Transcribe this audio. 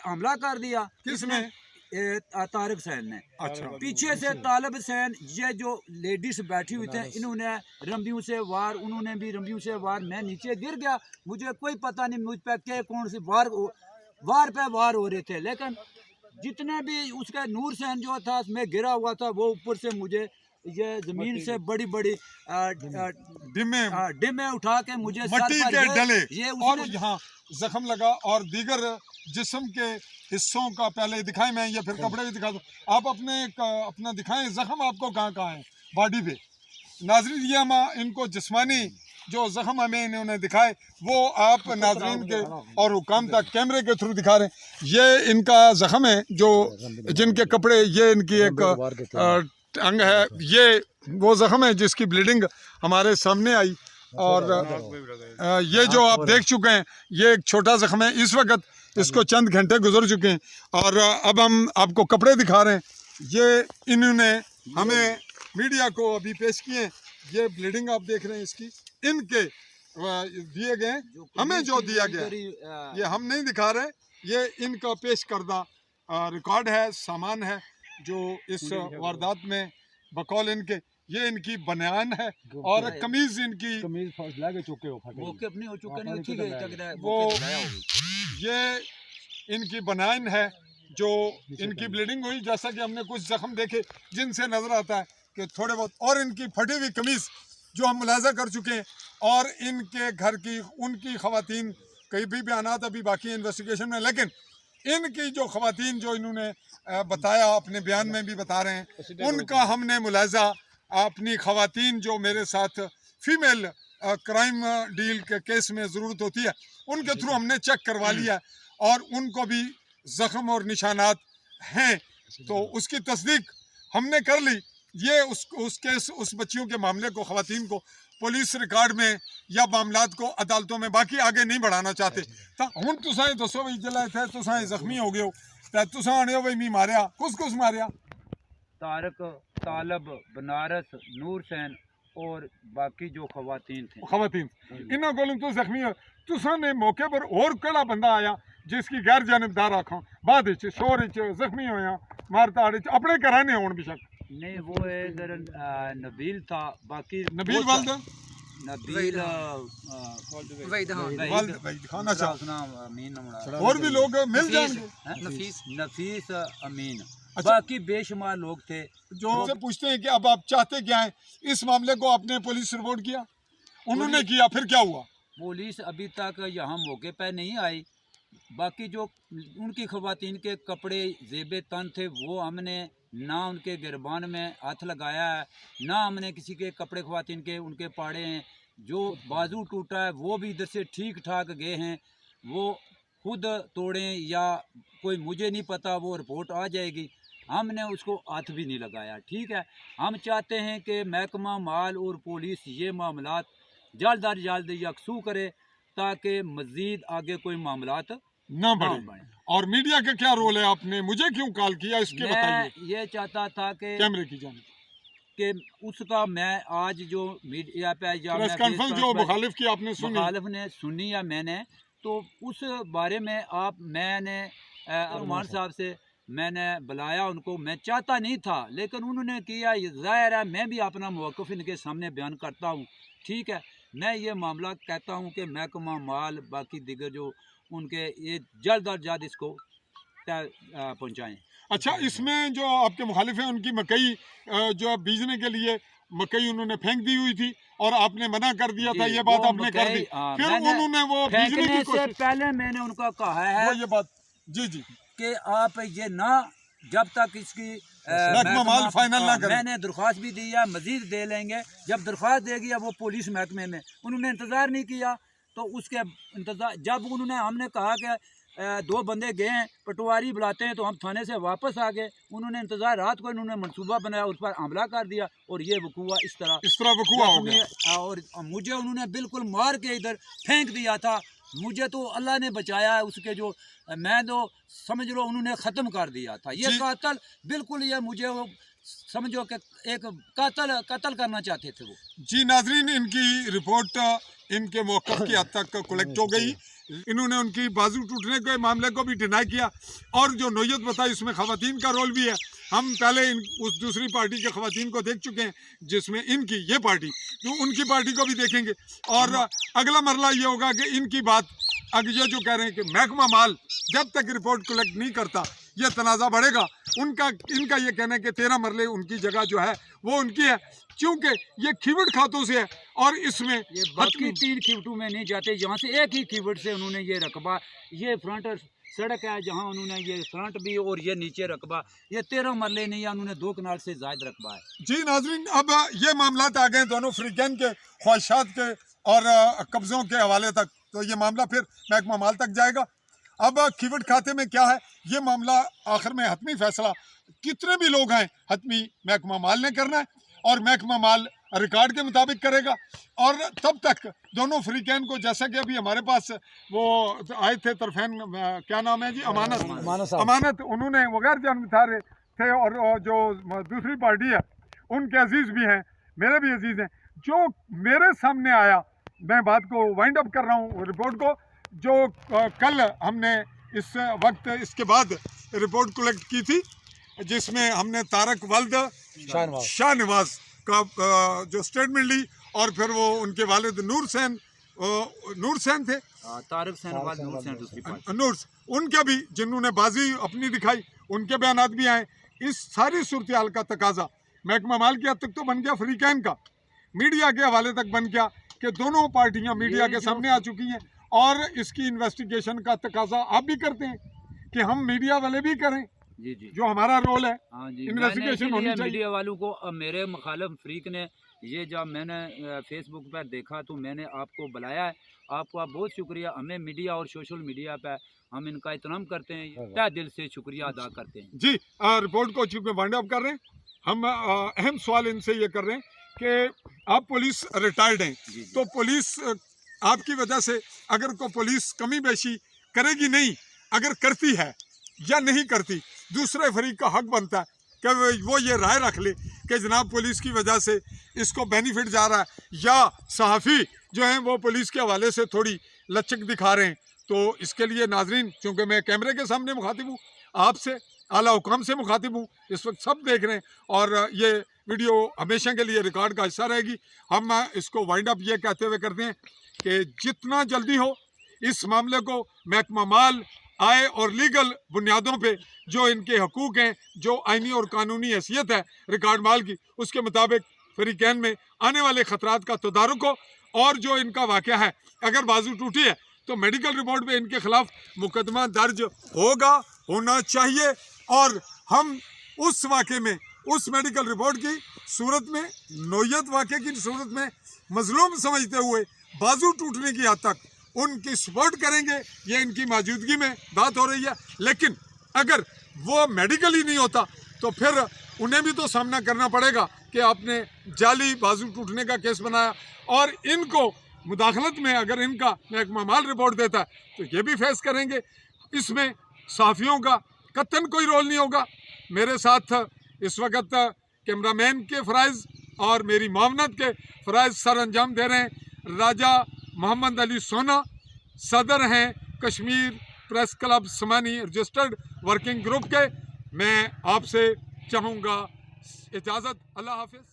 हमला कर दिया। किसने? तारिक हुसैन ने। अच्छा। पीछे से तालिब हुसैन, ये जो लेडीज बैठी हुई थे, इन्होंने रंबियों से वार, उन्होंने भी रंबियों से वार। मैं नीचे गिर गया, मुझे कोई पता नहीं मुझ पे क्या कौन सी वार पे वार हो रहे थे। लेकिन जितने भी उसका नूर हुसैन जो था मैं गिरा हुआ था, वो ऊपर से मुझे ये जमीन से बड़ी बड़ी डिमे उठा के मुझे मट्टी के डले ये और यहाँ जख्म लगा और दीगर जिस्म के हिस्सों का पहले दिखाएं, मैं ये फिर कपड़े भी दिखा दूं। आप अपना दिखाएं जख्म आपको कहाँ कहाँ है बॉडी पे। नाज़रीन ये हम इनको जिस्मानी जो जख्म हमें इन्होंने दिखाए वो आप नाज़रीन के और हुकाम तक कैमरे के थ्रू दिखा रहे हैं। ये इनका जख्म है जो जिनके कपड़े, ये इनकी एक अंग है, ये वो जख्म है जिसकी ब्लीडिंग हमारे सामने आई। और ये जो आप देख चुके हैं ये एक छोटा जख्म है, इस वक्त इसको चंद घंटे गुजर चुके हैं। और अब हम आपको कपड़े दिखा रहे हैं, ये इन्होंने हमें मीडिया को अभी पेश किए। ये ब्लीडिंग आप देख रहे हैं इसकी, इनके दिए गए, हमें जो दिया गया ये हम नहीं दिखा रहे, ये इनका पेश करदा रिकॉर्ड है, सामान है जो इस वारदात में बकौल इनके, ये इनकी बनियान है और कमीज इनकी वो ये इनकी बनियान है जो इनकी ब्लीडिंग हुई। जैसा कि हमने कुछ जख्म देखे जिनसे नजर आता है कि थोड़े बहुत, और इनकी फटी हुई कमीज जो हम मुलाजा कर चुके हैं। और इनके घर की उनकी खवातीन कई भी बयानात अभी बाकी इन्वेस्टिगेशन में, लेकिन इनकी जो खवातीन जो इन्होंने बताया अपने बयान में भी बता रहे हैं, उनका हमने मुलाजा अपनी खवातीन जो मेरे साथ फीमेल क्राइम डील के केस में ज़रूरत होती है उनके थ्रू हमने चेक करवा लिया और उनको भी ज़ख्म और निशानात हैं, तो उसकी तस्दीक हमने कर ली। ये उस केस उस बच्चियों के मामले को, खवातीन को पुलिस रिकॉर्ड में या मामलात को अदालतों में बाकी आगे नहीं बढ़ाना चाहते। हूँ तुसाएं दसो भाई जिला इतने तुसाएं जख्मी हो गए हो, तुसा आने हो भाई मी मारिया, कुछ मारिया? तारिक, तालब, बनारस, नूर हुसैन और बाकी जो खवातीन थे, इन्हों को तो जख्मी हो। तुसा ने मौके पर और केड़ा बंदा आया जिसकी गैर जानबदार आखा बाद शोर जख्मी होया मारताड़ अपने घराने होने बेशक नहीं, वो इधर नबील था, बाकी नबील वाल्द नबील और भी लोग मिल जाएंगे, नफीस अमीन, बाकी बेशुमार लोग थे जो से पूछते हैं कि अब आप चाहते क्या हैं इस मामले को। आपने पुलिस रिपोर्ट किया, उन्होंने किया, फिर क्या हुआ? पुलिस अभी तक यहाँ मौके पर नहीं आई। बाकी जो उनकी खवातीन के कपड़े जेबे तन थे वो हमने ना उनके गिरबान में हाथ लगाया है, ना हमने किसी के कपड़े खवातीन के उनके पाड़े हैं। जो बाजू टूटा है वो भी इधर से ठीक ठाक गए हैं, वो खुद तोड़ें या कोई मुझे नहीं पता, वो रिपोर्ट आ जाएगी। हमने उसको हाथ भी नहीं लगाया। ठीक है, हम चाहते हैं कि महकमा माल और पुलिस ये मामलात जल्द अज जल्द यकसू करे ताकि मज़ीद आगे कोई मामलात ना बढ़े। और मीडिया का क्या रोल है? आपने मुझे क्यों कॉल किया इसके बताइए। ये चाहता था कि कैमरे की जाने कि उसका मैं आज जो मीडिया पे प्रेस कॉन्फ्रेंस जो मुखालिफ की आपने सुनी, मुखालिफ ने सुनी या मैंने, तो उस बारे में मैंने अरमान साहब से मैंने बुलाया उनको। मैं चाहता नहीं था लेकिन उन्होंने किया। ज़ाहिर है मैं भी अपना मौक़िफ़ इनके सामने बयान करता हूँ। ठीक है, मैं ये मामला कहता हूँ कि महकमा माल बाकी दिगर जो उनके ये जल्द अज जल्द इसको पहुँचाएँ। अच्छा, इसमें जो आपके मुखालिफ हैं उनकी मकई जो बीजने के लिए मकई उन्होंने फेंक दी हुई थी और आपने मना कर दिया था, ये बात आपने कर दी, फिर उन्होंने वो बीजने की कोशिश। पहले मैंने उनका कहा है वो ये बात जी कि आप ये ना जब तक इसकी माल फाइनल ना करें। मैंने दरख्वास्त भी दी है, मजीद दे लेंगे। जब दरख्वास्त देगी वो पुलिस महकमे में, उन्होंने इंतज़ार नहीं किया। तो उसके इंतज़ार जब उन्होंने हमने कहा कि 2 बंदे गए हैं, पटवारी बुलाते हैं, तो हम थाने से वापस आ गए। उन्होंने इंतज़ार, रात को इन्होंने मंसूबा बनाया, उस पर हमला कर दिया और ये वकूआ इस तरह वकूआ हो गया। और मुझे उन्होंने बिल्कुल मार के इधर फेंक दिया था। मुझे तो अल्लाह ने बचाया है, उसके जो मैं तो समझ लो उन्होंने ख़त्म कर दिया था। ये कातल बिल्कुल ये मुझे समझो कि एक कत्ल करना चाहते थे वो। जी नाजरीन, इनकी रिपोर्ट इनके मौक़िफ़ की हद तक कलेक्ट हो गई। इन्होंने उनकी बाजू टूटने के मामले को भी डिनाई किया और जो नोयत बताई उसमें ख़वातीन का रोल भी है। हम पहले उस दूसरी पार्टी के ख़वातीन को देख चुके हैं जिसमें इनकी ये पार्टी, तो उनकी पार्टी को भी देखेंगे और अगला मरला ये होगा कि इनकी बात अब ये जो कह रहे हैं कि महकमा माल जब तक रिपोर्ट कलेक्ट नहीं करता ये तनाज़ा बढ़ेगा। इनका ये कहना है कि 13 मरले उनकी जगह जो है वो उनकी है, क्योंकि ये खीवट खातों से है और इसमें ये बाकी 3 खीवटों में नहीं जाते। यहाँ से एक ही खीवट से उन्होंने ये रकबा, ये फ्रंट सड़क है जहाँ उन्होंने ये फ्रंट भी और ये नीचे रकबा, ये 13 मरले नहीं है, उन्होंने 2 कनाल से ज़ायद रकबा है। जी नाजरीन, अब ये मामला आ गए दोनों फ्रीकैन के ख्वाहिशात के और कब्ज़ों के हवाले तक, तो ये मामला फिर महकमा माल तक जाएगा। अब खीवट खाते में क्या है, ये मामला आखिर में हतमी फैसला कितने भी लोग हैं हतमी महकमा माल ने करना है और महकमा माल रिकॉर्ड के मुताबिक करेगा। और तब तक दोनों फ्रीकैन को, जैसा कि अभी हमारे पास वो आए थे तरफैन, क्या नाम है जी, अमानत, उन्होंने वगैरह जानबूझ थे और जो दूसरी पार्टी है उनके अजीज़ भी हैं, मेरे भी अजीज़ हैं। जो मेरे सामने आया, मैं बात को वाइंड अप कर रहा हूँ रिपोर्ट को, जो कल हमने इस वक्त इसके बाद रिपोर्ट कलेक्ट की थी जिसमें हमने तारक वल्द शाहनवाज का जो स्टेटमेंट ली और फिर वो उनके वालिद नूर सैन थे, तारक सैनवाज नूर, उनके भी जिन्होंने बाजी अपनी दिखाई, उनके बयानात भी आए। इस सारी सूरत हाल का तकाजा महकमा माल की हद तक तो बन गया, फ्रीकैन का मीडिया के हवाले तक बन गया कि दोनों पार्टियां मीडिया के सामने आ चुकी हैं और इसकी इन्वेस्टिगेशन का तकाजा आप भी करते हैं कि हम मीडिया वाले भी करें। जी जी, जो हमारा रोल है, हाँ जी, इन्वेस्टिगेशन होनी चाहिए। मीडिया वालों को मेरे मुखालिफ फ्रीक ने ये जब मैंने फेसबुक पर देखा तो मैंने आपको बुलाया है। आपका बहुत शुक्रिया। हमें मीडिया और सोशल मीडिया पर हम इनका एहतराम करते हैं, तहे दिल से शुक्रिया अदा करते हैं। जी, रिपोर्ट को चूँकि वाइंड अप कर रहे हैं, हम अहम सवाल इनसे ये कर रहे हैं कि आप पुलिस रिटायर्ड हैं, तो पुलिस आपकी वजह से अगर कोई पुलिस कमी बेशी करेगी नहीं, अगर करती है या नहीं करती, दूसरे फरीक का हक बनता है कि वो ये राय रख ले कि जनाब पुलिस की वजह से इसको बेनिफिट जा रहा है या सहाफ़ी जो हैं वो पुलिस के हवाले से थोड़ी लचक दिखा रहे हैं। तो इसके लिए नाजरीन, चूँकि मैं कैमरे के सामने मुखातिब हूँ, आपसे आला हुकाम से मुखातिब हूँ, इस वक्त सब देख रहे हैं और ये वीडियो हमेशा के लिए रिकॉर्ड का हिस्सा रहेगी। हम इसको वाइंड अप ये कहते हुए करते हैं कि जितना जल्दी हो इस मामले को महकमा माल आए और लीगल बुनियादों पे जो इनके हकूक़ हैं, जो आइनी और कानूनी हैसियत है रिकॉर्ड माल की, उसके मुताबिक फ्रीकैन में आने वाले ख़तरात का तदारुक हो और जो इनका वाक़या है, अगर बाजू टूटी है तो मेडिकल रिपोर्ट में इनके ख़िलाफ़ मुकदमा दर्ज होना चाहिए और हम उस वाक़े में, उस मेडिकल रिपोर्ट की सूरत में, नोयत वाक़े की सूरत में मजलूम समझते हुए बाजू टूटने की हद तक उनकी सपोर्ट करेंगे। ये इनकी मौजूदगी में बात हो रही है, लेकिन अगर वो मेडिकल ही नहीं होता तो फिर उन्हें भी तो सामना करना पड़ेगा कि आपने जाली बाजू टूटने का केस बनाया और इनको मुदाखलत में अगर इनका महकमा माल रिपोर्ट देता है तो ये भी फेस करेंगे। इसमें सहाफ़ियों का कतन कोई रोल नहीं होगा। मेरे साथ इस वक्त कैमरामैन के फ़राइज़ और मेरी मावनत के फ़राइज़ सर अंजाम दे रहे हैं राजा मोहम्मद अली सोना, सदर हैं कश्मीर प्रेस क्लब समानी रजिस्टर्ड वर्किंग ग्रुप के। मैं आपसे चाहूँगा इजाज़त, अल्लाह हाफ़िज़।